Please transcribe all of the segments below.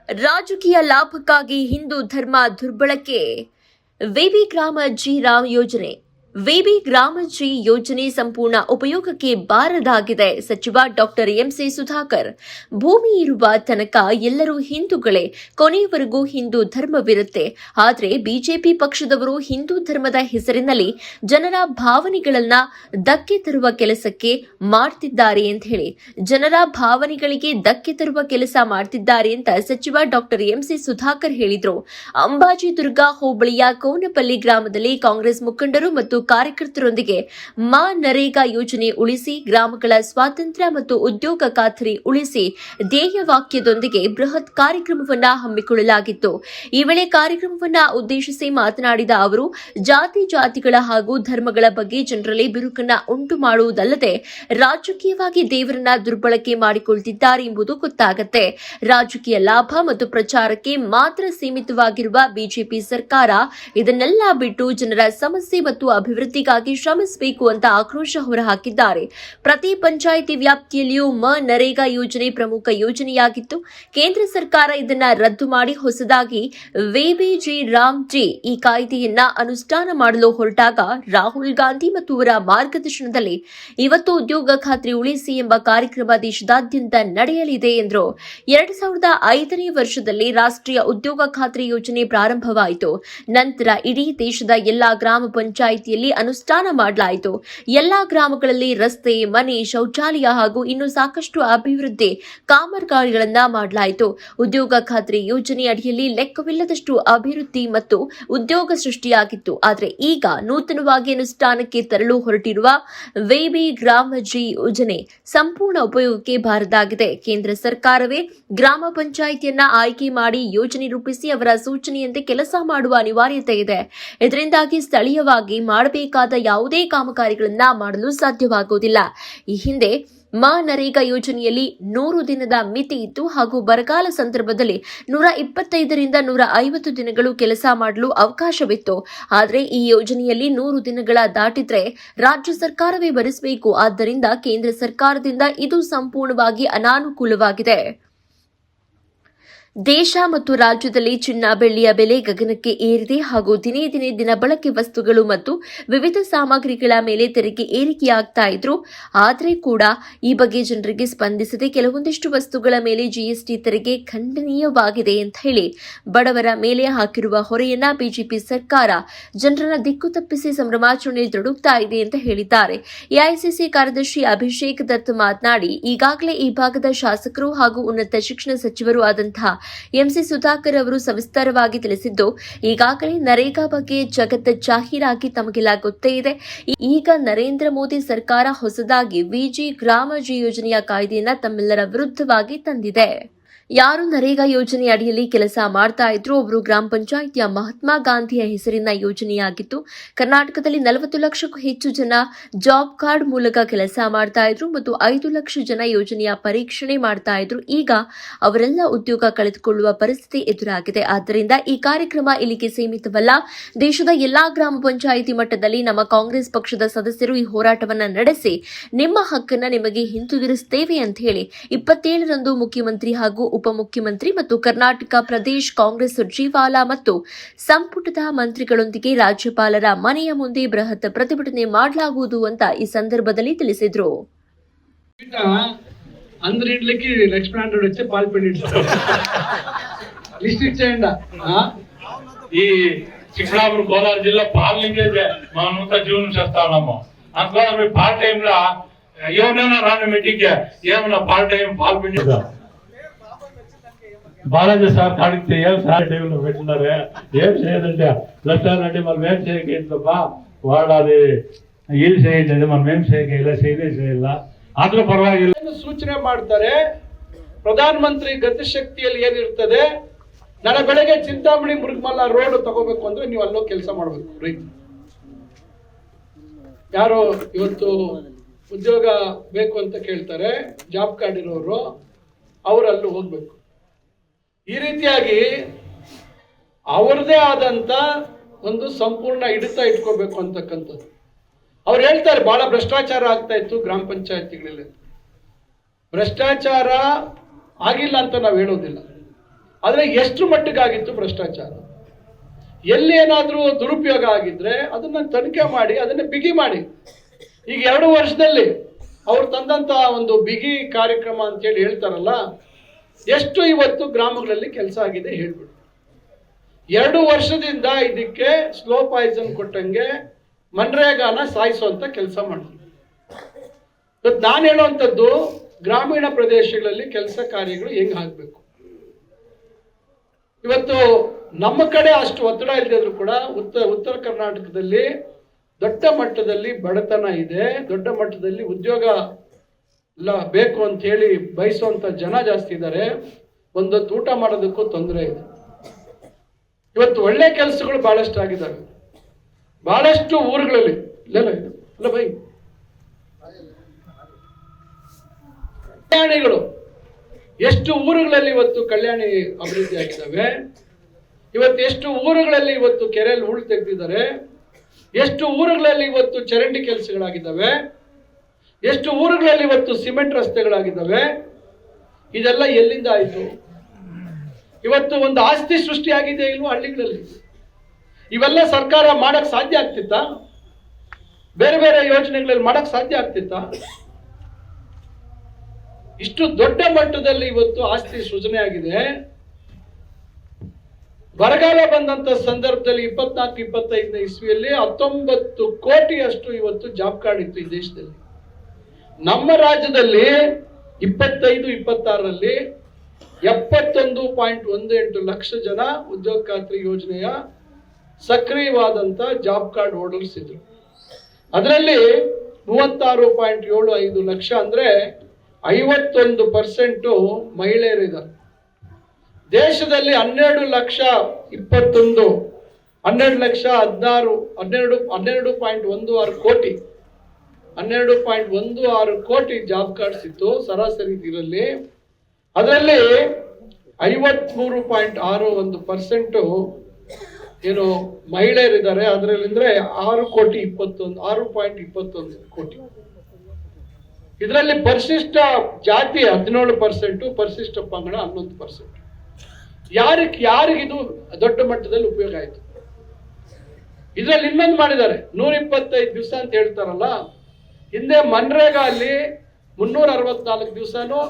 ರಾಜಕೀಯ ಲಾಭಕ್ಕಾಗಿ ಹಿಂದೂ ಧರ್ಮ ದುರ್ಬಳಕೆ. ವಿಬಿ ಗ್ರಾಮಜ್ಜಿ ರಾಮ್ ಯೋಜನೆ. ವಿಬಿ ಗ್ರಾಮಜ್ಜಿ ಯೋಜನೆ ಸಂಪೂರ್ಣ ಉಪಯೋಗಕ್ಕೆ ಬಾರದಾಗಿದೆ. ಸಚಿವ ಡಾಕ್ಟರ್ ಎಂಸಿ ಸುಧಾಕರ್. ಭೂಮಿ ಇರುವ ತನಕ ಎಲ್ಲರೂ ಹಿಂದೂಗಳೇ, ಕೊನೆಯವರೆಗೂ ಹಿಂದೂ ಧರ್ಮವಿರುತ್ತೆ. ಆದರೆ ಬಿಜೆಪಿ ಪಕ್ಷದವರು ಹಿಂದೂ ಧರ್ಮದ ಹೆಸರಿನಲ್ಲಿ ಜನರ ಭಾವನೆಗಳನ್ನ ಧಕ್ಕೆ ತರುವ ಕೆಲಸಕ್ಕೆ ಮಾಡ್ತಿದ್ದಾರೆ ಅಂತ ಹೇಳಿ ಜನರ ಭಾವನೆಗಳಿಗೆ ಧಕ್ಕೆ ತರುವ ಕೆಲಸ ಮಾಡ್ತಿದ್ದಾರೆ ಅಂತ ಸಚಿವ ಡಾಕ್ಟರ್ ಎಂಸಿ ಸುಧಾಕರ್ ಹೇಳಿದರು. ಅಂಬಾಜಿ ದುರ್ಗ ಹೋಬಳಿಯ ಕೋನಪಲ್ಲಿ ಗ್ರಾಮದಲ್ಲಿ ಕಾಂಗ್ರೆಸ್ ಮುಖಂಡರು ಮತ್ತು ಕಾರ್ಯಕರ್ತರೊಂದಿಗೆ ಮಾ ನರೇಗಾ ಯೋಜನೆ ಉಳಿಸಿ, ಗ್ರಾಮಗಳ ಸ್ವಾತಂತ್ರ್ಯ ಮತ್ತು ಉದ್ಯೋಗ ಖಾತ್ರಿ ಉಳಿಸಿ ಧ್ಯೇಯವಾಕ್ಯದೊಂದಿಗೆ ಬೃಹತ್ ಕಾರ್ಯಕ್ರಮವನ್ನ ಹಮ್ಮಿಕೊಳ್ಳಲಾಗಿತ್ತು. ಈ ವೇಳೆ ಕಾರ್ಯಕ್ರಮವನ್ನ ಉದ್ದೇಶಿಸಿ ಮಾತನಾಡಿದ ಅವರು, ಜಾತಿಗಳ ಹಾಗೂ ಧರ್ಮಗಳ ಬಗ್ಗೆ ಜನರಲ್ಲಿ ಬಿರುಕನ್ನ ಉಂಟು ಮಾಡುವುದಲ್ಲದೆ ರಾಜಕೀಯವಾಗಿ ದೇವರನ್ನ ದುರ್ಬಳಕೆ ಮಾಡಿಕೊಳ್ತಿದ್ದಾರೆ ಎಂಬುದು ಗೊತ್ತಾಗುತ್ತೆ. ರಾಜಕೀಯ ಲಾಭ ಮತ್ತು ಪ್ರಚಾರಕ್ಕೆ ಮಾತ್ರ ಸೀಮಿತವಾಗಿರುವ ಬಿಜೆಪಿ ಸರ್ಕಾರ ಇದನ್ನೆಲ್ಲ ಬಿಟ್ಟು ಜನರ ಸಮಸ್ಯೆ ಮತ್ತು ಅಭಿವೃದ್ಧಿಗಾಗಿ ಶ್ರಮಿಸಬೇಕು ಅಂತ ಆಕ್ರೋಶ ಹೊರಹಾಕಿದ್ದಾರೆ. ಪ್ರತಿ ಪಂಚಾಯಿತಿ ವ್ಯಾಪ್ತಿಯಲ್ಲಿಯೂ ನರೇಗಾ ಯೋಜನೆ ಪ್ರಮುಖ ಯೋಜನೆಯಾಗಿತ್ತು. ಕೇಂದ್ರ ಸರ್ಕಾರ ಇದನ್ನ ರದ್ದು ಮಾಡಿ ಹೊಸದಾಗಿ ವಿಬಿಜಿ ರಾಮ್ಜಿ ಈ ಕಾಯ್ದೆಯನ್ನ ಅನುಷ್ಠಾನ ಮಾಡಲು ಹೊರಟಾಗ ರಾಹುಲ್ ಗಾಂಧಿ ಮತ್ತು ಅವರ ಮಾರ್ಗದರ್ಶನದಲ್ಲಿ ಇವತ್ತು ಉದ್ಯೋಗ ಖಾತ್ರಿ ಉಳಿಸಿ ಎಂಬ ಕಾರ್ಯಕ್ರಮ ದೇಶದಾದ್ಯಂತ ನಡೆಯಲಿದೆ ಎಂದರು. 2005ನೇ ವರ್ಷದಲ್ಲಿ ರಾಷ್ಟ್ರೀಯ ಉದ್ಯೋಗ ಖಾತ್ರಿ ಯೋಜನೆ ಪ್ರಾರಂಭವಾಯಿತು. ನಂತರ ಇಡೀ ದೇಶದ ಎಲ್ಲಾ ಗ್ರಾಮ ಪಂಚಾಯಿತಿಯಲ್ಲಿ ಅನುಷ್ಠಾನ ಮಾಡಲಾಯಿತು. ಎಲ್ಲಾ ಗ್ರಾಮಗಳಲ್ಲಿ ರಸ್ತೆ, ಮನೆ, ಶೌಚಾಲಯ ಹಾಗೂ ಇನ್ನೂ ಸಾಕಷ್ಟು ಅಭಿವೃದ್ಧಿ ಕಾಮಗಾರಿಗಳನ್ನ ಮಾಡಲಾಯಿತು. ಉದ್ಯೋಗ ಖಾತ್ರಿ ಯೋಜನೆ ಅಡಿಯಲ್ಲಿ ಲೆಕ್ಕವಿಲ್ಲದಷ್ಟು ಅಭಿವೃದ್ಧಿ ಮತ್ತು ಉದ್ಯೋಗ ಸೃಷ್ಟಿಯಾಗಿತ್ತು. ಆದರೆ ಈಗ ನೂತನವಾಗಿ ಅನುಷ್ಠಾನಕ್ಕೆ ತರಲು ಹೊರಟಿರುವ ವಿಬಿ ಗ್ರಾಮಜ್ಜಿ ಯೋಜನೆ ಸಂಪೂರ್ಣ ಉಪಯೋಗಕ್ಕೆ ಬಾರದಾಗಿದೆ. ಕೇಂದ್ರ ಸರ್ಕಾರವೇ ಗ್ರಾಮ ಪಂಚಾಯಿತಿಯನ್ನ ಆಯ್ಕೆ ಮಾಡಿ ಯೋಜನೆ ರೂಪಿಸಿ ಅವರ ಸೂಚನೆಯಂತೆ ಕೆಲಸ ಮಾಡುವ ಅನಿವಾರ್ಯತೆ ಇದೆ. ಇದರಿಂದಾಗಿ ಸ್ಥಳೀಯವಾಗಿ ಮಾಡಬೇಕಾದ ಯಾವುದೇ ಕಾಮಗಾರಿಗಳನ್ನ ಮಾಡಲು ಸಾಧ್ಯವಾಗುವುದಿಲ್ಲ. ಈ ಹಿಂದೆ ನರೇಗಾ ಯೋಜನೆಯಲ್ಲಿ 100 ದಿನದ ಮಿತಿ ಇತ್ತು ಹಾಗೂ ಬರಗಾಲ ಸಂದರ್ಭದಲ್ಲಿ 125ರಿಂದ 150 ದಿನಗಳು ಕೆಲಸ ಮಾಡಲು ಅವಕಾಶವಿತ್ತು. ಆದರೆ ಈ ಯೋಜನೆಯಲ್ಲಿ 100 ದಿನಗಳ ದಾಟಿದ್ರೆ ರಾಜ್ಯ ಸರ್ಕಾರವೇ ಭರಿಸಬೇಕು. ಆದ್ದರಿಂದ ಕೇಂದ್ರ ಸರ್ಕಾರದಿಂದ ಇದು ಸಂಪೂರ್ಣವಾಗಿ ಅನಾನುಕೂಲವಾಗಿದೆ. ದೇಶ ಮತ್ತು ರಾಜ್ಯದಲ್ಲಿ ಚಿನ್ನ, ಬೆಳ್ಳಿಯ ಬೆಲೆ ಗಗನಕ್ಕೆ ಏರಿದೆ ಹಾಗೂ ದಿನೇ ದಿನೇ ದಿನಬಳಕೆ ವಸ್ತುಗಳು ಮತ್ತು ವಿವಿಧ ಸಾಮಗ್ರಿಗಳ ಮೇಲೆ ತೆರಿಗೆ ಏರಿಕೆಯಾಗ್ತಾ ಇದ್ರು. ಆದರೆ ಕೂಡ ಈ ಬಗ್ಗೆ ಜನರಿಗೆ ಸ್ಪಂದಿಸದೆ ಕೆಲವೊಂದಿಷ್ಟು ವಸ್ತುಗಳ ಮೇಲೆ ಜಿಎಸ್ಟಿ ತೆರಿಗೆ ಖಂಡನೀಯವಾಗಿದೆ ಅಂತ ಹೇಳಿ ಬಡವರ ಮೇಲೆ ಹಾಕಿರುವ ಹೊರೆಯನ್ನ ಬಿಜೆಪಿ ಸರ್ಕಾರ ಜನರನ್ನ ದಿಕ್ಕು ತಪ್ಪಿಸಿ ಸಂಭ್ರಮಾಚರಣೆ ತೊಡಗುತ್ತಾ ಇದೆ ಅಂತ ಹೇಳಿದ್ದಾರೆ. ಎಐಸಿಸಿ ಕಾರ್ಯದರ್ಶಿ ಅಭಿಷೇಕ್ ದತ್ ಮಾತನಾಡಿ, ಈಗಾಗಲೇ ಈ ಭಾಗದ ಶಾಸಕರು ಹಾಗೂ ಉನ್ನತ ಶಿಕ್ಷಣ ಸಚಿವರು ಆದಂತಹ ಎಂಸಿ ಸುಧಾಕರ್ ಅವರು ಸವಿಸ್ತಾರವಾಗಿ ತಿಳಿಸಿದ್ದು, ಈಗಾಗಲೇ ನರೇಗಾ ಬಗ್ಗೆ ಜಗತ್ತ ಜಾಹೀರಾಗಿ ತಮಗೆಲ್ಲ ಗೊತ್ತೇ ಇದೆ. ಈಗ ನರೇಂದ್ರ ಮೋದಿ ಸರ್ಕಾರ ಹೊಸದಾಗಿ ವಿಜಿ ಗ್ರಾಮಜ್ಜಿ ಯೋಜನೆಯ ಕಾಯ್ದೆಯನ್ನ ತಮ್ಮೆಲ್ಲರ ವಿರುದ್ಧವಾಗಿ ತಂದಿದೆ. ಯಾರು ನರೇಗಾ ಯೋಜನೆ ಅಡಿಯಲ್ಲಿ ಕೆಲಸ ಮಾಡ್ತಾ ಇದ್ರು ಅವರು ಗ್ರಾಮ ಪಂಚಾಯಿತಿಯ ಮಹಾತ್ಮ ಗಾಂಧಿಯ ಹೆಸರಿನ ಯೋಜನೆಯಾಗಿತ್ತು. ಕರ್ನಾಟಕದಲ್ಲಿ 40 ಲಕ್ಷಕ್ಕೂ ಹೆಚ್ಚು ಜನ ಜಾಬ್ ಕಾರ್ಡ್ ಮೂಲಕ ಕೆಲಸ ಮಾಡ್ತಾ ಇದ್ರು ಮತ್ತು 5 ಲಕ್ಷ ಜನ ಯೋಜನೆಯ ಪರೀಕ್ಷಣೆ ಮಾಡ್ತಾ ಇದ್ರು. ಈಗ ಅವರೆಲ್ಲ ಉದ್ಯೋಗ ಕಳೆದುಕೊಳ್ಳುವ ಪರಿಸ್ಥಿತಿ ಎದುರಾಗಿದೆ. ಆದ್ದರಿಂದ ಈ ಕಾರ್ಯಕ್ರಮ ಇಲ್ಲಿಗೆ ಸೀಮಿತವಲ್ಲ. ದೇಶದ ಎಲ್ಲಾ ಗ್ರಾಮ ಪಂಚಾಯಿತಿ ಮಟ್ಟದಲ್ಲಿ ನಮ್ಮ ಕಾಂಗ್ರೆಸ್ ಪಕ್ಷದ ಸದಸ್ಯರು ಈ ಹೋರಾಟವನ್ನ ನಡೆಸಿ ನಿಮ್ಮ ಹಕ್ಕನ್ನ ನಿಮಗೆ ಹಿಂತಿರುಗಿಸುತ್ತೇವೆ ಅಂತ ಹೇಳಿ 27ರಂದು ಮುಖ್ಯಮಂತ್ರಿ ಹಾಗೂ ಉಪಮುಖ್ಯಮಂತ್ರಿ ಮತ್ತು ಕರ್ನಾಟಕ ಪ್ರದೇಶ ಕಾಂಗ್ರೆಸ್ ಸುರ್ಜೇವಾಲಾ ಮತ್ತು ಸಂಪುಟದ ಮಂತ್ರಿಗಳೊಂದಿಗೆ ರಾಜ್ಯಪಾಲರ ಮನೆಯ ಮುಂದೆ ಬೃಹತ್ ಪ್ರತಿಭಟನೆ ಮಾಡಲಾಗುವುದು ಅಂತ ಈ ಸಂದರ್ಭದಲ್ಲಿ ತಿಳಿಸಿದರು. ఈ చిక్కడాపురం గోదావరి జిల్లా పార్లింగేజ్ మా నూత జీవనం చేస్తాము. అందువల్ల మీ పార్ట్ టైం లా ఏమైనా రాని మీటింగ్ ఏమైనా పార్ట్ టైం పాల్పొంది బాలాజీ సార్ కాడితే ఏం సార్ టైంలో పెట్టినారు ఏం చేయదంటే లక్షాలంటే మనం ఏం చేయకేంటప్పా వాళ్ళు అది ಇಲ್ಲಿ చేయండి మనం ఏం చేయకేలా చేయಲ್ಲ ಆದ್ರೂ ಪರವಾಗಿಲ್ಲ ಸೂಚನೆ ಮಾಡ್ತಾರೆ. ಪ್ರಧಾನ ಮಂತ್ರಿ ಗತಿಶಕ್ತಿಯಲ್ಲಿ ಏನಿರ್ತದೆ, ನಾಳೆ ಬೆಳಗ್ಗೆ ಚಿಂತಾಮಣಿ ಮುರುಗಮಲ್ಲ ರೋಡ್ ತಗೋಬೇಕು ಅಂದ್ರೆ ನೀವು ಅಲ್ಲೋ ಕೆಲಸ ಮಾಡಬೇಕು. ರೈತ ಯಾರು ಇವತ್ತು ಉದ್ಯೋಗ ಬೇಕು ಅಂತ ಕೇಳ್ತಾರೆ, ಜಾಬ್ ಕಾರ್ಡ್ ಇರೋರು ಅವರಲ್ಲೂ ಹೋಗ್ಬೇಕು. ಈ ರೀತಿಯಾಗಿ ಅವರದೇ ಆದಂತ ಒಂದು ಸಂಪೂರ್ಣ ಹಿಡಿತ ಇಟ್ಕೋಬೇಕು ಅಂತಕ್ಕಂಥದ್ದು. ಅವ್ರು ಹೇಳ್ತಾರೆ ಬಹಳ ಭ್ರಷ್ಟಾಚಾರ ಆಗ್ತಾ ಇತ್ತು ಗ್ರಾಮ ಪಂಚಾಯತಿಗಳಲ್ಲಿ. ಭ್ರಷ್ಟಾಚಾರ ಆಗಿಲ್ಲ ಅಂತ ನಾವು ಹೇಳೋದಿಲ್ಲ. ಆದರೆ ಎಷ್ಟು ಮಟ್ಟಿಗಾಗಿತ್ತು ಭ್ರಷ್ಟಾಚಾರ, ಎಲ್ಲಿ ಏನಾದರೂ ದುರುಪಯೋಗ ಆಗಿದ್ರೆ ಅದನ್ನ ತನಿಖೆ ಮಾಡಿ ಅದನ್ನ ಬಿಗಿ ಮಾಡಿ. ಈಗ 2 ವರ್ಷದಲ್ಲಿ ಅವ್ರು ತಂದಂತ ಒಂದು ಬಿಗಿ ಕಾರ್ಯಕ್ರಮ ಅಂತೇಳಿ ಹೇಳ್ತಾರಲ್ಲ, ಎಷ್ಟು ಇವತ್ತು ಗ್ರಾಮಗಳಲ್ಲಿ ಕೆಲಸ ಆಗಿದೆ ಹೇಳ್ಬಿಡು. 2 ವರ್ಷದಿಂದ ಇದಕ್ಕೆ ಸ್ಲೋ ಪಾಯ್ಸನ್ ಕೊಟ್ಟಂಗೆ ಮನ್ರೇಗಾನ ಸಾಯಿಸುವಂತ ಕೆಲಸ ಮಾಡ್ತೀವಿ. ನಾನು ಹೇಳುವಂಥದ್ದು ಗ್ರಾಮೀಣ ಪ್ರದೇಶಗಳಲ್ಲಿ ಕೆಲಸ ಕಾರ್ಯಗಳು ಹೆಂಗ್ ಆಗ್ಬೇಕು. ಇವತ್ತು ನಮ್ಮ ಕಡೆ ಅಷ್ಟು ಒತ್ತಡ ಇಲ್ಲದಿದ್ರು ಕೂಡ ಉತ್ತರ ಕರ್ನಾಟಕದಲ್ಲಿ ದೊಡ್ಡ ಮಟ್ಟದಲ್ಲಿ ಬಡತನ ಇದೆ, ದೊಡ್ಡ ಮಟ್ಟದಲ್ಲಿ ಉದ್ಯೋಗ ಬೇಕು ಅಂತ ಹೇಳಿ ಬಯಸುವಂತ ಜನ ಜಾಸ್ತಿ ಇದ್ದಾರೆ. ಒಂದೊತ್ತು ಊಟ ಮಾಡೋದಕ್ಕೂ ತೊಂದರೆ ಇದೆ. ಇವತ್ತು ಒಳ್ಳೆ ಕೆಲಸಗಳು ಬಹಳಷ್ಟು ಆಗಿದ್ದಾವೆ, ಬಹಳಷ್ಟು ಊರುಗಳಲ್ಲಿ. ಇಲ್ಲ ಬೈ, ಕಲ್ಯಾಣಿಗಳು ಎಷ್ಟು ಊರುಗಳಲ್ಲಿ ಇವತ್ತು ಕಲ್ಯಾಣಿ ಅಭಿವೃದ್ಧಿ ಆಗಿದ್ದಾವೆ. ಇವತ್ತು ಎಷ್ಟು ಊರುಗಳಲ್ಲಿ ಇವತ್ತು ಕೆರೆಯಲ್ಲಿ ಹೂಳು ತೆಗೆದಿದ್ದಾರೆ, ಎಷ್ಟು ಊರುಗಳಲ್ಲಿ ಇವತ್ತು ಚರಂಡಿ ಕೆಲಸಗಳಾಗಿದ್ದಾವೆ, ಎಷ್ಟು ಊರುಗಳಲ್ಲಿ ಇವತ್ತು ಸಿಮೆಂಟ್ ರಸ್ತೆಗಳಾಗಿದ್ದಾವೆ. ಇದೆಲ್ಲ ಎಲ್ಲಿಂದ ಆಯಿತು? ಇವತ್ತು ಒಂದು ಆಸ್ತಿ ಸೃಷ್ಟಿಯಾಗಿದೆ ಇಲ್ವೋ ಹಳ್ಳಿಗಳಲ್ಲಿ? ಇವೆಲ್ಲ ಸರ್ಕಾರ ಮಾಡಕ್ ಸಾಧ್ಯ ಆಗ್ತಿತ್ತಾ? ಬೇರೆ ಬೇರೆ ಯೋಜನೆಗಳಲ್ಲಿ ಮಾಡಕ್ ಸಾಧ್ಯ ಆಗ್ತಿತ್ತಾ? ಇಷ್ಟು ದೊಡ್ಡ ಮಟ್ಟದಲ್ಲಿ ಇವತ್ತು ಆಸ್ತಿ ಸೃಜನೆ ಆಗಿದೆ. ಬರಗಾಲ ಬಂದಂತ ಸಂದರ್ಭದಲ್ಲಿ 24-25ನೇ ಇಸ್ವಿಯಲ್ಲಿ 19 ಕೋಟಿಯಷ್ಟು ಇವತ್ತು ಜಾಬ್ ಕಾರ್ಡ್ ಇತ್ತು ಈ ದೇಶದಲ್ಲಿ. ನಮ್ಮ ರಾಜ್ಯದಲ್ಲಿ 25-26ರಲ್ಲಿ 71.18 ಲಕ್ಷ ಜನ ಉದ್ಯೋಗ ಖಾತ್ರಿ ಯೋಜನೆಯ ಸಕ್ರಿಯವಾದಂತ ಜಾಬ್ ಕಾರ್ಡ್ ಹೋಲ್ಡರ್ಸ್ ಇದ್ರು. ಅದರಲ್ಲಿ 36.75 ಲಕ್ಷ ಅಂದ್ರೆ 51% ಮಹಿಳೆಯರಿದ್ದಾರೆ. ದೇಶದಲ್ಲಿ 12.16 ಕೋಟಿ 12.16 ಕೋಟಿ ಜಾಬ್ ಕಾರ್ಡ್ಸ್ ಇತ್ತು ಸರಾಸರಿ ಇದರಲ್ಲಿ. ಅದರಲ್ಲಿ 53.61% ಏನು ಮಹಿಳೆಯರಿದ್ದಾರೆ. ಅದರಲ್ಲಿ ಅಂದ್ರೆ 6.21 ಕೋಟಿ. ಇದರಲ್ಲಿ ಪರಿಶಿಷ್ಟ ಜಾತಿ 17%, ಪರಿಶಿಷ್ಟ ಪಂಗಡ 11%. ಯಾರಿಗಿದು ದೊಡ್ಡ ಮಟ್ಟದಲ್ಲಿ ಉಪಯೋಗ ಆಯ್ತು? ಇದರಲ್ಲಿ ಇನ್ನೊಂದು ಮಾಡಿದ್ದಾರೆ, 125 ದಿವಸ ಅಂತ ಹೇಳ್ತಾರಲ್ಲ. ಹಿಂದೆ ಮನ್ರೇಗಾ ಅಲ್ಲಿ 364 ದಿವಸನೂ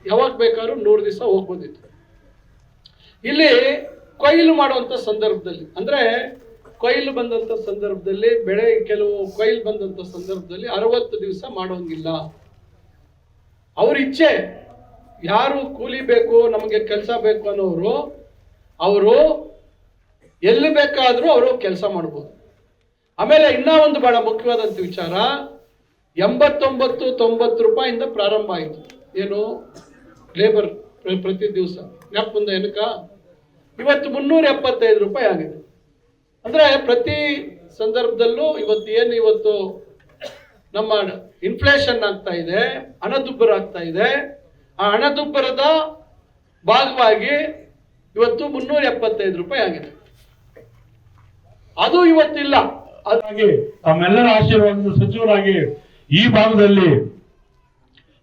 ಯಾವಾಗ ಬೇಕಾದ್ರೂ 100 ದಿವಸ ಹೋಗ್ಬೋದಿತ್ತು. ಇಲ್ಲಿ ಕೊಯ್ಲು ಮಾಡುವಂತ ಸಂದರ್ಭದಲ್ಲಿ ಅಂದ್ರೆ ಕೊಯ್ಲು ಬಂದಂತ ಸಂದರ್ಭದಲ್ಲಿ ಬೆಳೆ ಕೆಲವು ಕೊಯ್ಲು ಬಂದಂತ ಸಂದರ್ಭದಲ್ಲಿ 60 ದಿವಸ ಮಾಡೋಂಗಿಲ್ಲ. ಅವ್ರ ಇಚ್ಛೆ, ಯಾರು ಕೂಲಿ ಬೇಕು ನಮಗೆ ಕೆಲಸ ಬೇಕು ಅನ್ನೋರು ಅವರು ಎಲ್ಲಿ ಬೇಕಾದ್ರೂ ಅವರು ಕೆಲಸ ಮಾಡ್ಬೋದು. ಆಮೇಲೆ ಇನ್ನ ಒಂದು ಬಹಳ ಮುಖ್ಯವಾದಂತ ವಿಚಾರ, 89-90 ರೂಪಾಯಿಂದ ಪ್ರಾರಂಭ ಆಯಿತು ಏನು ಲೇಬರ್ ಪ್ರತಿ ದಿವಸ. ಮುಂದೆ ಏನಕ್ಕ ಇವತ್ತು 375 ರೂಪಾಯಿ ಆಗಿದೆ. ಅಂದ್ರೆ ಪ್ರತಿ ಸಂದರ್ಭದಲ್ಲೂ ಇವತ್ತು ನಮ್ಮ ಇನ್ಫ್ಲೇಷನ್ ಆಗ್ತಾ ಇದೆ, ಹಣದುಬ್ಬರ ಆಗ್ತಾ ಇದೆ. ಆ ಹಣದುಬ್ಬರದ ಭಾಗವಾಗಿ ಇವತ್ತು 375 ರೂಪಾಯಿ ಆಗಿದೆ. ಅದು ಇವತ್ತಿಲ್ಲ. ಹಾಗಾಗಿ ತಮ್ಮೆಲ್ಲರ ಆಶೀರ್ವಾದದ ಸಚಿವರಾಗಿ ಈ ಭಾಗದಲ್ಲಿ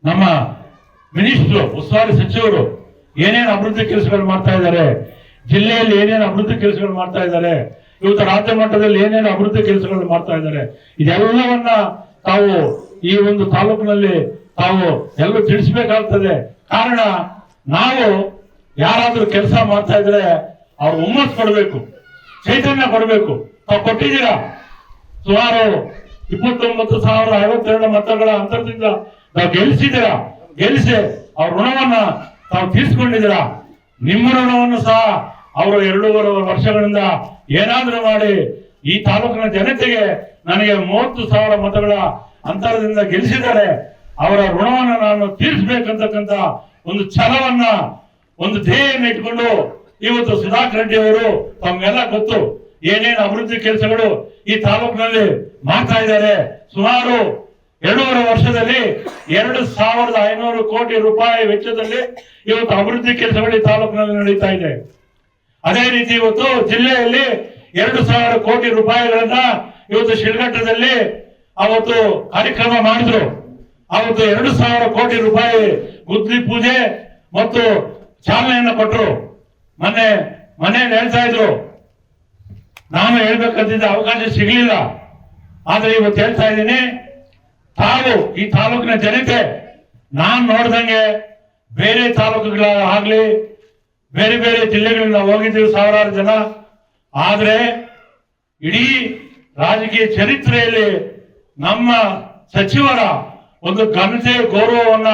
ನಮ್ಮ ಮಿನಿಸ್ಟ್ರು, ಉಸ್ತುವಾರಿ ಸಚಿವರು ಏನೇನು ಅಭಿವೃದ್ಧಿ ಕೆಲಸಗಳು ಮಾಡ್ತಾ ಇದ್ದಾರೆ, ಜಿಲ್ಲೆಯಲ್ಲಿ ಏನೇನು ಅಭಿವೃದ್ಧಿ ಕೆಲಸಗಳು ಮಾಡ್ತಾ ಇದ್ದಾರೆ, ಇವತ್ತು ರಾಜ್ಯ ಮಟ್ಟದಲ್ಲಿ ಏನೇನು ಅಭಿವೃದ್ಧಿ ಕೆಲಸಗಳು ಮಾಡ್ತಾ ಇದ್ದಾರೆ, ಇದೆಲ್ಲವನ್ನ ತಾವು ಈ ಒಂದು ತಾಲೂಕಿನಲ್ಲಿ ತಾವು ಎಲ್ಲರೂ ತಿಳಿಸ್ಬೇಕಾಗ್ತದೆ. ಕಾರಣ ನಾವು ಯಾರಾದ್ರೂ ಕೆಲಸ ಮಾಡ್ತಾ ಇದ್ರೆ ಅವ್ರು ಹುಮ್ಮಸ್ ಕೊಡ್ಬೇಕು, ಚೈತನ್ಯ ಕೊಡ್ಬೇಕು. ತಾವು ಕೊಟ್ಟಿದ್ದೀರಾ, ಸುಮಾರು 29,052 ಮತಗಳ ಅಂತರದಿಂದ ನಾವು ಗೆಲ್ಲಿಸಿದ್ದೀರಾ. ಗೆಲ್ಲಿಸಿ ಅವ್ರ ಋಣವನ್ನ ತಾವು ತೀರ್ಸ್ಕೊಂಡಿದ್ದೀರಾ. ನಿಮ್ಮ ಋಣವನ್ನು ಸಹ ಅವರು 2.5 ವರ್ಷಗಳಿಂದ ಏನಾದ್ರೂ ಮಾಡಿ ಈ ತಾಲೂಕಿನ ಜನತೆಗೆ ನನಗೆ 30,000 ಮತಗಳ ಅಂತರದಿಂದ ಗೆಲ್ಲಿಸಿದ್ದಾರೆ. ಅವರ ಋಣವನ್ನು ನಾನು ತೀರಿಸಬೇಕಂತಕ್ಕಂತ ಒಂದು ಛಲವನ್ನ, ಒಂದು ಧ್ಯೇಯವನ್ನು ಇಟ್ಕೊಂಡು ಇವತ್ತು ಸುಧಾಕರ್ ರೆಡ್ಡಿ ಅವರು ತಮ್ಗೆಲ್ಲ ಗೊತ್ತು ಏನೇನು ಅಭಿವೃದ್ಧಿ ಕೆಲಸಗಳು ಈ ತಾಲೂಕಿನಲ್ಲಿ ಮಾಡ್ತಾ ಇದ್ದಾರೆ. ಸುಮಾರು 2.5 ವರ್ಷದಲ್ಲಿ 2,500 ಕೋಟಿ ರೂಪಾಯಿ ವೆಚ್ಚದಲ್ಲಿ ಇವತ್ತು ಅಭಿವೃದ್ಧಿ ಕೆಲಸಗಳು ಈ ತಾಲೂಕಿನಲ್ಲಿ ನಡೀತಾ ಇದೆ. ಅದೇ ರೀತಿ ಇವತ್ತು ಜಿಲ್ಲೆಯಲ್ಲಿ 2,000 ಕೋಟಿ ರೂಪಾಯಿಗಳನ್ನ ಇವತ್ತು ಶಿಲ್ಘಟ್ಟದಲ್ಲಿ ಅವತ್ತು ಕಾರ್ಯಕ್ರಮ ಮಾಡಿದ್ರು. ಅವತ್ತು 2,000 ಕೋಟಿ ರೂಪಾಯಿ ಗುದ್ಲಿ ಪೂಜೆ ಮತ್ತು ಚಾಲನೆಯನ್ನು ಕೊಟ್ಟರು. ಮನೆಯಲ್ಲಿ ಹೇಳ್ತಾ ಇದ್ರು, ನಾನು ಹೇಳ್ಬೇಕಂತಿದ್ದ ಅವಕಾಶ ಸಿಗ್ಲಿಲ್ಲ. ಆದ್ರೆ ಇವತ್ತು ಹೇಳ್ತಾ ಇದ್ದೀನಿ, ತಾವು ಈ ತಾಲೂಕಿನ ಜನತೆ ನಾನ್ ನೋಡ್ದಂಗೆ ಬೇರೆ ತಾಲೂಕುಗಳ ಆಗ್ಲಿ ಬೇರೆ ಬೇರೆ ಜಿಲ್ಲೆಗಳಿಂದ ಹೋಗಿದ್ದೀವಿ ಸಾವಿರಾರು ಜನ. ಆದ್ರೆ ಇಡೀ ರಾಜಕೀಯ ಚರಿತ್ರೆಯಲ್ಲಿ ನಮ್ಮ ಸಚಿವರ ಒಂದು ಘನತೆ ಗೌರವವನ್ನ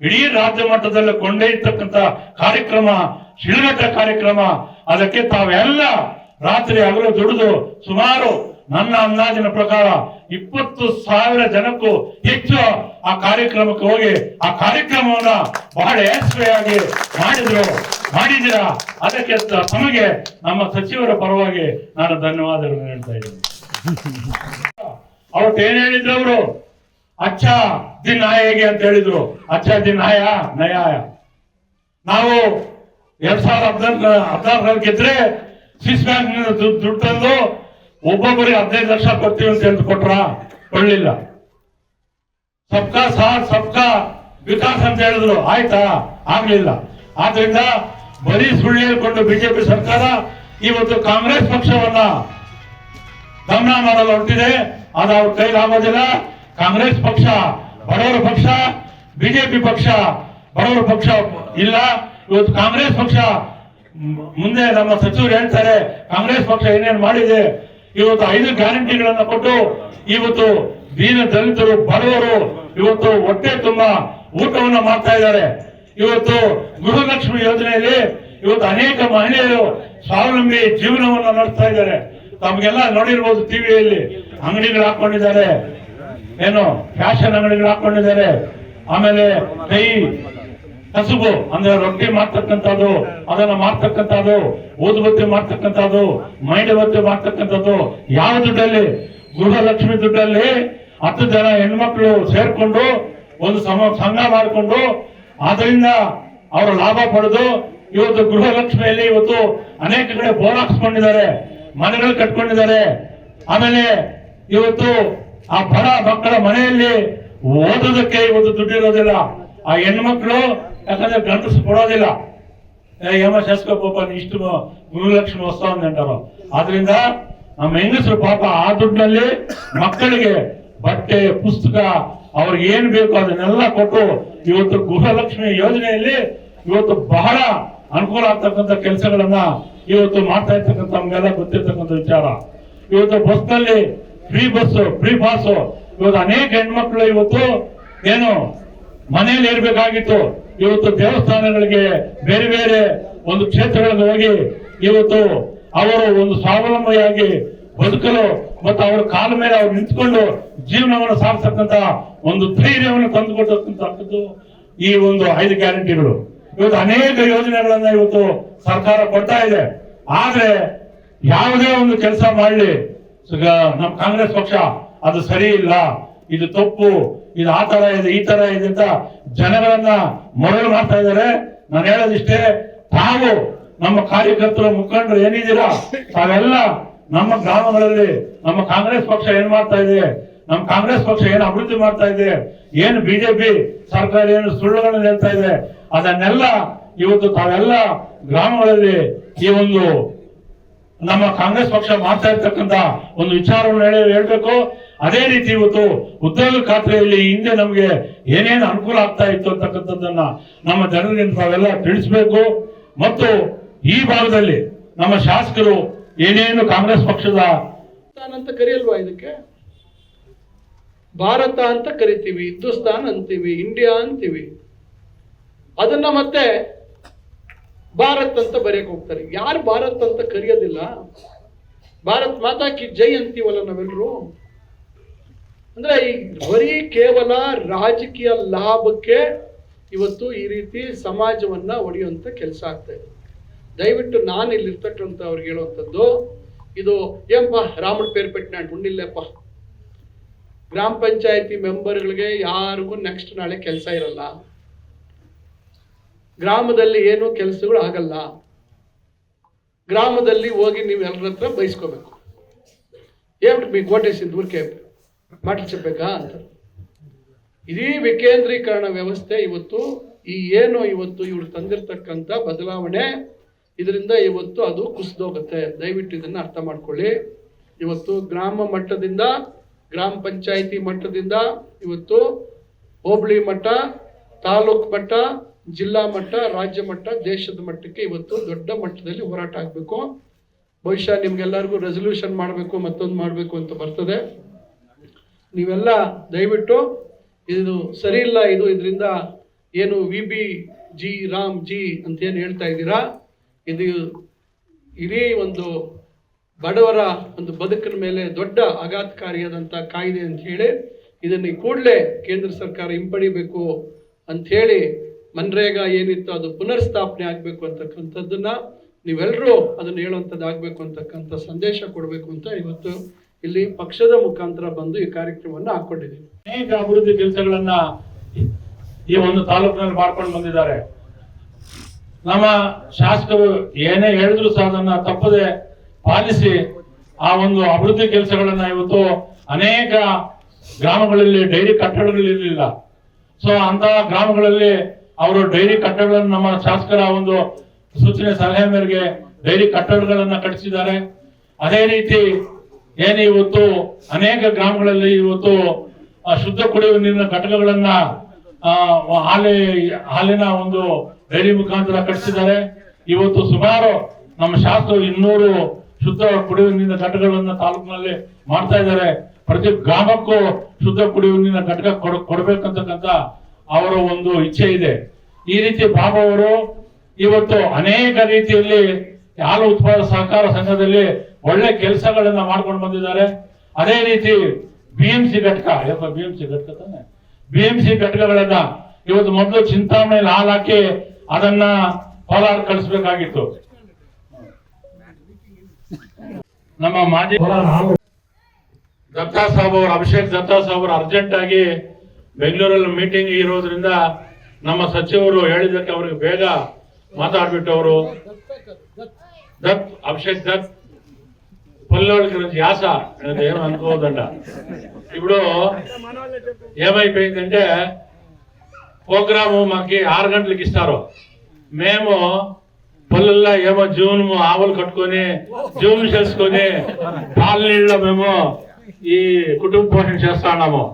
ಇಡೀ ರಾಜ್ಯ ಮಟ್ಟದಲ್ಲಿ ಕೊಂಡೊಯ್ಯತಕ್ಕಂತ ಕಾರ್ಯಕ್ರಮ, ಶಿಲ್ಘಟ್ಟ ಕಾರ್ಯಕ್ರಮ. ಅದಕ್ಕೆ ತಾವೆಲ್ಲ ರಾತ್ರಿ ಹಗಲು ದುಡಿದು ಸುಮಾರು ನನ್ನ ಅಂದಾಜಿನ ಪ್ರಕಾರ 20,000 ಜನಕ್ಕೂ ಹೆಚ್ಚು ಆ ಕಾರ್ಯಕ್ರಮಕ್ಕೆ ಹೋಗಿ ಆ ಕಾರ್ಯಕ್ರಮವನ್ನ ಬಹಳ ಯಶಸ್ವಿಯಾಗಿ ಮಾಡಿದ್ದೀರಾ. ಅದಕ್ಕೆ ತಮಗೆ ನಮ್ಮ ಸಚಿವರ ಪರವಾಗಿ ನಾನು ಧನ್ಯವಾದಗಳನ್ನು ಹೇಳ್ತಾ ಇದ್ದೀನಿ. ಅವತ್ತು ಏನ್ ಹೇಳಿದ್ರು ಅವರು, ಅಚ್ಚಾ ದಿನ ಹೇಗೆ ಅಂತ ಹೇಳಿದ್ರು. ಅಚ್ಚಾ ದಿನ ನಯ. ನಾವು 2014 ಗೆದ್ರೆ ಸ್ವಿಸ್ ಬ್ಯಾಂಕ್ ದುಡ್ಡು ತಂದು ಒಬ್ಬೊಬ್ಬರಿಗೆ 15 ಲಕ್ಷ ಕೊಡ್ತೀವಿ ಅಂತ ಹೇಳಿ ಕೊಡ್ಲಿಲ್ಲ. ಸಬ್ಕಾ ಸಾಥ್ ಸಬ್ಕಾ ವಿಕಾಸ್ ಅಂತ ಹೇಳಿದ್ರು, ಆಯ್ತಾ? ಆಗ್ಲಿಲ್ಲ. ಆದ್ರಿಂದ ಬರೀ ಸುಳ್ಳು ಹೇಳ್ಕೊಂಡು ಬಿಜೆಪಿ ಸರ್ಕಾರ ಇವತ್ತು ಕಾಂಗ್ರೆಸ್ ಪಕ್ಷವನ್ನ ದಮನ ಮಾಡಲು ಹೊರಟಿದೆ. ಅದು ಅವ್ರ ಕೈಲಾಗೋದಿಲ್ಲ. ಕಾಂಗ್ರೆಸ್ ಪಕ್ಷ ಬಡವರ ಪಕ್ಷ, ಬಿಜೆಪಿ ಪಕ್ಷ ಬಡವರ ಪಕ್ಷ ಇಲ್ಲ. ಇವತ್ತು ಕಾಂಗ್ರೆಸ್ ಪಕ್ಷ ಮುಂದೆ ನಮ್ಮ ಸಚಿವರು ಹೇಳ್ತಾರೆ, ಕಾಂಗ್ರೆಸ್ ಪಕ್ಷ ಏನೇನು ಮಾಡಿದೆ, ಇವತ್ತು 5 ಗ್ಯಾರಂಟಿಗಳನ್ನ ಕೊಟ್ಟು ಇವತ್ತು ದೀನ ದಲಿತರು ಬಡವರು ಇವತ್ತು ಹೊಟ್ಟೆ ತುಂಬಾ ಊಟವನ್ನು ಮಾಡ್ತಾ ಇದ್ದಾರೆ. ಇವತ್ತು ಗೃಹಲಕ್ಷ್ಮಿ ಯೋಜನೆಯಲ್ಲಿ ಇವತ್ತು ಅನೇಕ ಮಹಿಳೆಯರು ಸ್ವಾವಲಂಬಿ ಜೀವನವನ್ನು ನಡೆಸ್ತಾ ಇದ್ದಾರೆ. ತಮಗೆಲ್ಲ ನೋಡಿರ್ಬೋದು ಟಿವಿಯಲ್ಲಿ, ಅಂಗಡಿಗಳು ಹಾಕೊಂಡಿದ್ದಾರೆ, ಏನು ಫ್ಯಾಷನ್ ಅಂಗಡಿಗಳು ಹಾಕೊಂಡಿದ್ದಾರೆ. ಆಮೇಲೆ ಕೈ ಕಸುಬು ಅಂದ್ರೆ ರೊಟ್ಟಿ ಮಾಡ್ತಕ್ಕಂಥದ್ದು, ಅದನ್ನ ಮಾಡ್ತಕ್ಕಂಥದ್ದು, ಊದುಬತ್ತಿ ಮಾಡ್ತಕ್ಕಂಥದ್ದು, ಮೈಂಡಬತ್ತಿ ಮಾಡ್ತಕ್ಕಂಥದ್ದು. ಯಾವ ದುಡ್ಡಲ್ಲಿ? ಗೃಹಲಕ್ಷ್ಮಿ ದುಡ್ಡಲ್ಲಿ 10 ಜನ ಹೆಣ್ಮಕ್ಳು ಸೇರ್ಕೊಂಡು ಒಂದು ಸಂಘ ಮಾಡಿಕೊಂಡು ಅದರಿಂದ ಅವರು ಲಾಭ ಪಡೆದು ಇವತ್ತು ಗೃಹಲಕ್ಷ್ಮಿಯಲ್ಲಿ ಇವತ್ತು ಅನೇಕ ಕಡೆ ಬೋರ್ ಹಾಕ್ಸ್ಕೊಂಡಿದ್ದಾರೆ, ಮನೆಗಳು ಕಟ್ಕೊಂಡಿದ್ದಾರೆ. ಆಮೇಲೆ ಇವತ್ತು ಆ ಬಡ ಮಕ್ಕಳ ಮನೆಯಲ್ಲಿ ಓದೋದಕ್ಕೆ ಇವತ್ತು ದುಡ್ಡಿರೋದಿಲ್ಲ. ಆ ಹೆಣ್ಮಕ್ಳು ಯಾಕಂದ್ರೆ ಗಂಡಸು ಕೊಡೋದಿಲ್ಲ. ಪಾಪ ಇಷ್ಟು ಗೃಹಲಕ್ಷ್ಮಿ ಹೊಸ ಅಂటారు. ಆದ್ರಿಂದ ನಮ್ಮ ಹೆಂಗಸರು ಪಾಪ ಆ ದುಡ್ಡಿನಲ್ಲಿ ಮಕ್ಕಳಿಗೆ ಬಟ್ಟೆ, ಪುಸ್ತಕ, ಅವ್ರಿಗೆ ಏನ್ ಬೇಕು ಅದನ್ನೆಲ್ಲ ಕೊಟ್ಟು ಇವತ್ತು ಗೃಹಲಕ್ಷ್ಮಿ ಯೋಜನೆಯಲ್ಲಿ ಇವತ್ತು ಬಹಳ ಅನುಕೂಲ ಆಗ್ತಕ್ಕಂಥ ಕೆಲಸಗಳನ್ನ ಇವತ್ತು ಮಾಡ್ತಾ ಇರ್ತಕ್ಕಂಥ ನಮ್ಗೆಲ್ಲ ಗೊತ್ತಿರ್ತಕ್ಕಂಥ ವಿಚಾರ. ಇವತ್ತು ಬಸ್ನಲ್ಲಿ ಫ್ರೀ ಪಾಸ್ ಇವತ್ತು ಅನೇಕ ಹೆಣ್ಮಕ್ಳು ಇವತ್ತು ಏನು ಮನೆಯಲ್ಲಿ ಇರ್ಬೇಕಾಗಿತ್ತು, ಇವತ್ತು ದೇವಸ್ಥಾನಗಳಿಗೆ ಬೇರೆ ಬೇರೆ ಒಂದು ಕ್ಷೇತ್ರಗಳಿಗೆ ಹೋಗಿ ಇವತ್ತು ಅವರು ಒಂದು ಸ್ವಾವಲಂಬಿಯಾಗಿ ಬದುಕಲು ಮತ್ತು ಅವರ ಕಾಲ ಮೇಲೆ ಅವ್ರು ನಿಂತ್ಕೊಂಡು ಜೀವನವನ್ನು ಸಾಗಿಸತಕ್ಕಂತ ಒಂದು ಧೈರ್ಯವನ್ನು ತಂದುಕೊಟ್ಟಂತದ್ದು ಈ ಒಂದು 5 ಗ್ಯಾರಂಟಿಗಳು. ಇವತ್ತು ಅನೇಕ ಯೋಜನೆಗಳನ್ನ ಇವತ್ತು ಸರ್ಕಾರ ಕೊಡ್ತಾ ಇದೆ. ಆದ್ರೆ ಯಾವುದೇ ಒಂದು ಕೆಲಸ ಮಾಡಲಿ ನಮ್ಮ ಕಾಂಗ್ರೆಸ್ ಪಕ್ಷ ಅದು ಸರಿ ಇಲ್ಲ, ಇದು ತಪ್ಪು, ಇದು ಆ ತರ ಇದೆ, ಈ ತರ ಇದೆ ಅಂತ ಜನಗಳನ್ನ ಮರಳು ಮಾಡ್ತಾ ಇದ್ದಾರೆ. ನಾನು ಹೇಳೋದಿಷ್ಟೇ, ತಾವು ನಮ್ಮ ಕಾರ್ಯಕರ್ತರು ಮುಖಂಡರು ಏನಿದ್ದೀರಾ ತಾವೆಲ್ಲ ನಮ್ಮ ಗ್ರಾಮಗಳಲ್ಲಿ ನಮ್ಮ ಕಾಂಗ್ರೆಸ್ ಪಕ್ಷ ಏನ್ ಮಾಡ್ತಾ ಇದೆ, ನಮ್ಮ ಕಾಂಗ್ರೆಸ್ ಪಕ್ಷ ಏನು ಅಭಿವೃದ್ಧಿ ಮಾಡ್ತಾ ಇದೆ, ಏನು ಬಿಜೆಪಿ ಸರ್ಕಾರ ಏನು ಸುಳ್ಳುಗಳನ್ನು ಹೇಳ್ತಾ ಇದೆ, ಅದನ್ನೆಲ್ಲ ಇವತ್ತು ತಾವೆಲ್ಲ ಗ್ರಾಮಗಳಲ್ಲಿ ಈ ಒಂದು ನಮ್ಮ ಕಾಂಗ್ರೆಸ್ ಪಕ್ಷ ಮಾಡ್ತಾ ಇರ್ತಕ್ಕಂತ ಒಂದು ವಿಚಾರವನ್ನು ಹೇಳ್ಬೇಕು. ಅದೇ ರೀತಿ ಇವತ್ತು ಉದ್ಯೋಗ ಖಾತ್ರಿಯಲ್ಲಿ ಹಿಂದೆ ನಮಗೆ ಏನೇನು ಅನುಕೂಲ ಆಗ್ತಾ ಇತ್ತು ಅಂತಕ್ಕಂಥದ್ದನ್ನ ನಮ್ಮ ಜನರಿಗೆ ತಾವೆಲ್ಲ ತಿಳಿಸ್ಬೇಕು. ಮತ್ತು ಈ ಭಾಗದಲ್ಲಿ ನಮ್ಮ ಶಾಸಕರು ಏನೇನು ಕಾಂಗ್ರೆಸ್ ಪಕ್ಷದ ಅಂತ ಕರೆಯಲ್ವಾ, ಇದಕ್ಕೆ ಭಾರತ ಅಂತ ಕರಿತೀವಿ, ಹಿಂದೂಸ್ತಾನ್ ಅಂತೀವಿ, ಇಂಡಿಯಾ ಅಂತೀವಿ. ಅದನ್ನ ಮತ್ತೆ ಭಾರತ್ ಅಂತ ಬರೆಯಕ್ ಹೋಗ್ತಾರೆ. ಯಾರು ಭಾರತ್ ಅಂತ ಕರೆಯೋದಿಲ್ಲ? ಭಾರತ್ ಮಾತಾ ಕಿ ಜೈ ಅಂತೀವಲ್ಲ ನಾವೆಲ್ಲರೂ. ಅಂದ್ರೆ ಈ ಬರೀ ಕೇವಲ ರಾಜಕೀಯ ಲಾಭಕ್ಕೆ ಇವತ್ತು ಈ ರೀತಿ ಸಮಾಜವನ್ನ ಒಡೆಯುವಂತ ಕೆಲಸ ಆಗ್ತಾ ಇದೆ. ದಯವಿಟ್ಟು ನಾನು ಇಲ್ಲಿರ್ತಕ್ಕಂಥ ಅವ್ರಿಗೆ ಹೇಳುವಂಥದ್ದು, ಇದು ಏನಪ್ಪ ರಾಮನ ಪೇರು ಪೆಟ್ಟು ಉಂಡಿಲ್ಲಪ್ಪ, ಗ್ರಾಮ ಪಂಚಾಯತಿ ಮೆಂಬರ್ಗಳಿಗೆ ಯಾರಿಗೂ ನೆಕ್ಸ್ಟ್ ನಾಳೆ ಕೆಲಸ ಇರಲ್ಲ, ಗ್ರಾಮದಲ್ಲಿ ಏನು ಕೆಲಸಗಳು ಆಗಲ್ಲ, ಗ್ರಾಮದಲ್ಲಿ ಹೋಗಿ ನೀವು ಎಲ್ಲರ ಹತ್ರ ಬಯಸ್ಕೋಬೇಕು. ಏನ್ಬಿಟ್ಟು మీకు ఓటేసింది ఊరికే మాటలు చెప్పಬೇಕಾ ಅಂತ. ಇಡೀ ವಿಕೇಂದ್ರೀಕರಣ ವ್ಯವಸ್ಥೆ ಇವತ್ತು ಈ ಏನು ಇವತ್ತು ಇವರು ತಂದಿರತಕ್ಕಂಥ ಬದಲಾವಣೆ ಇದರಿಂದ ಇವತ್ತು ಅದು ಕುಸಿದೋಗುತ್ತೆ. ದಯವಿಟ್ಟು ಇದನ್ನು ಅರ್ಥ ಮಾಡ್ಕೊಳ್ಳಿ. ಇವತ್ತು ಗ್ರಾಮ ಮಟ್ಟದಿಂದ, ಗ್ರಾಮ ಪಂಚಾಯಿತಿ ಮಟ್ಟದಿಂದ, ಇವತ್ತು ಹೋಬಳಿ ಮಟ್ಟ, ತಾಲೂಕು ಮಟ್ಟ, ಜಿಲ್ಲಾ ಮಟ್ಟ, ರಾಜ್ಯ ಮಟ್ಟ, ದೇಶದ ಮಟ್ಟಕ್ಕೆ ಇವತ್ತು ದೊಡ್ಡ ಮಟ್ಟದಲ್ಲಿ ಹೋರಾಟ ಆಗಬೇಕು. ಬಹುಶಃ ನಿಮ್ಗೆಲ್ಲರಿಗೂ ರೆಸಲ್ಯೂಷನ್ ಮಾಡಬೇಕು, ಮತ್ತೊಂದು ಮಾಡಬೇಕು ಅಂತ ಬರ್ತದೆ. ನೀವೆಲ್ಲ ದಯವಿಟ್ಟು ಇದು ಸರಿ ಇಲ್ಲ, ಇದರಿಂದ ಏನು VBG ರಾಮ್ ಜಿ ಅಂತ ಏನು ಹೇಳ್ತಾ ಇದ್ದೀರಾ, ಇದು ಇಡೀ ಒಂದು ಬಡವರ ಒಂದು ಬದುಕಿನ ಮೇಲೆ ದೊಡ್ಡ ಆಘಾತಕಾರಿಯಾದಂಥ ಕಾಯ್ದೆ ಅಂತ ಹೇಳಿ ಇದನ್ನು ಕೂಡಲೇ ಕೇಂದ್ರ ಸರ್ಕಾರ ಹಿಂಪಡಿಬೇಕು ಅಂಥೇಳಿ, ಮನ್ರೇಗಾ ಏನಿತ್ತು ಅದು ಪುನರ್ಸ್ಥಾಪನೆ ಆಗಬೇಕು ಅಂತಕ್ಕಂಥದ್ದನ್ನ ನೀವೆಲ್ಲರೂ ಅದನ್ನು ಹೇಳುವಂಥದ್ದು ಆಗಬೇಕು ಅಂತಕ್ಕಂಥ ಸಂದೇಶ ಕೊಡಬೇಕು ಅಂತ ಇವತ್ತು ಇಲ್ಲಿ ಪಕ್ಷದ ಮುಖಾಂತರ ಬಂದು ಈ ಕಾರ್ಯಕ್ರಮವನ್ನು ಹಾಕೊಂಡಿದ್ದೀವಿ. ಅನೇಕ ಅಭಿವೃದ್ಧಿ ಕೆಲಸಗಳನ್ನ ಈ ಒಂದು ತಾಲೂಕಿನಲ್ಲಿ ಮಾಡ್ಕೊಂಡು ಬಂದಿದ್ದಾರೆ. ನಮ್ಮ ಶಾಸಕರು ಏನೇ ಹೇಳಿದ್ರು ಸಹ ಅದನ್ನ ತಪ್ಪದೆ ಪಾಲಿಸಿ ಆ ಒಂದು ಅಭಿವೃದ್ಧಿ ಕೆಲಸಗಳನ್ನ ಇವತ್ತು ಅನೇಕ ಗ್ರಾಮಗಳಲ್ಲಿ ಡೈರಿ ಕಟ್ಟಡಗಳಿರಲಿಲ್ಲ. ಸೊ ಅಂತಹ ಗ್ರಾಮಗಳಲ್ಲಿ ಅವರು ಡೈರಿ ಕಟ್ಟಡಗಳನ್ನು ನಮ್ಮ ಶಾಸಕರ ಒಂದು ಸೂಚನೆ ಸಲಹೆ ಮೇರೆಗೆ ಡೈರಿ ಕಟ್ಟಡಗಳನ್ನ ಕಟ್ಟಿಸಿದ್ದಾರೆ. ಅದೇ ರೀತಿ ಏನು ಇವತ್ತು ಅನೇಕ ಗ್ರಾಮಗಳಲ್ಲಿ ಇವತ್ತು ಶುದ್ಧ ಕುಡಿಯುವ ನೀರಿನ ಘಟಕಗಳನ್ನ ಹಾಲಿನ ಒಂದು ಡೈರಿ ಮುಖಾಂತರ ಕಟ್ಟಿಸಿದ್ದಾರೆ. ಇವತ್ತು ಸುಮಾರು ನಮ್ಮ ಶಾಸಕರು 200 ಶುದ್ಧ ಕುಡಿಯುವ ನೀರಿನ ಘಟಕಗಳನ್ನ ತಾಲೂಕಿನಲ್ಲಿ ಮಾಡ್ತಾ ಇದ್ದಾರೆ. ಪ್ರತಿ ಗ್ರಾಮಕ್ಕೂ ಶುದ್ಧ ಕುಡಿಯುವ ನೀರಿನ ಘಟಕ ಕೊಡಬೇಕಂತಕ್ಕಂಥ ಅವರ ಒಂದು ಇಚ್ಛೆ ಇದೆ. ಈ ರೀತಿ ಬಾಬು ಅವರು ಇವತ್ತು ಅನೇಕ ರೀತಿಯಲ್ಲಿ ಹಾಲು ಉತ್ಪಾದಕ ಸಹಕಾರ ಸಂಘದಲ್ಲಿ ಒಳ್ಳೆ ಕೆಲಸಗಳನ್ನ ಮಾಡ್ಕೊಂಡು ಬಂದಿದ್ದಾರೆ. ಅದೇ ರೀತಿ BMC ಘಟಕ, BMC ಘಟಕಗಳನ್ನ ಇವತ್ತು ಮೊದಲು ಚಿಂತಾಮಣಿಯಲ್ಲಿ ಹಾಲು ಹಾಕಿ ಅದನ್ನ ಕೋಲಾರ ಕಳಿಸ್ಬೇಕಾಗಿತ್ತು. ನಮ್ಮ ಮಾಜಿ ದತ್ತಾ ಸಾಬ್ ಅವರು, ಅಭಿಷೇಕ್ ದತ್ತಾ ಸಾಬ್ ಅವರು ಅರ್ಜೆಂಟ್ ಆಗಿ ಬೆಂಗಳೂರಲ್ಲಿ ಮೀಟಿಂಗ್ ಇರೋದ್ರಿಂದ ನಮ್ಮ ಸಚಿವರು ಹೇಳಿದ್ದಕ್ಕೆ ಅವ್ರಿಗೆ ಬೇಗ ಮಾತಾಡ್ಬಿಟ್ಟು ಅವರು అభిషేక్ దత్ పల్లెవాళ్ళ గురించి యాస ఏం అనుకోవద్దంట. ఇప్పుడు ఏమైపోయిందంటే ప్రోగ్రాము మాకి 6 గంటలకు ఇస్తారు. మేము పల్లెల్లో ఏమో జూన్ ఆవులు కట్టుకొని జూమ్ చేసుకొని పాల నీళ్ళలో మేము ఈ కుటుంబ పోషణ చేస్తా ఉన్నాము.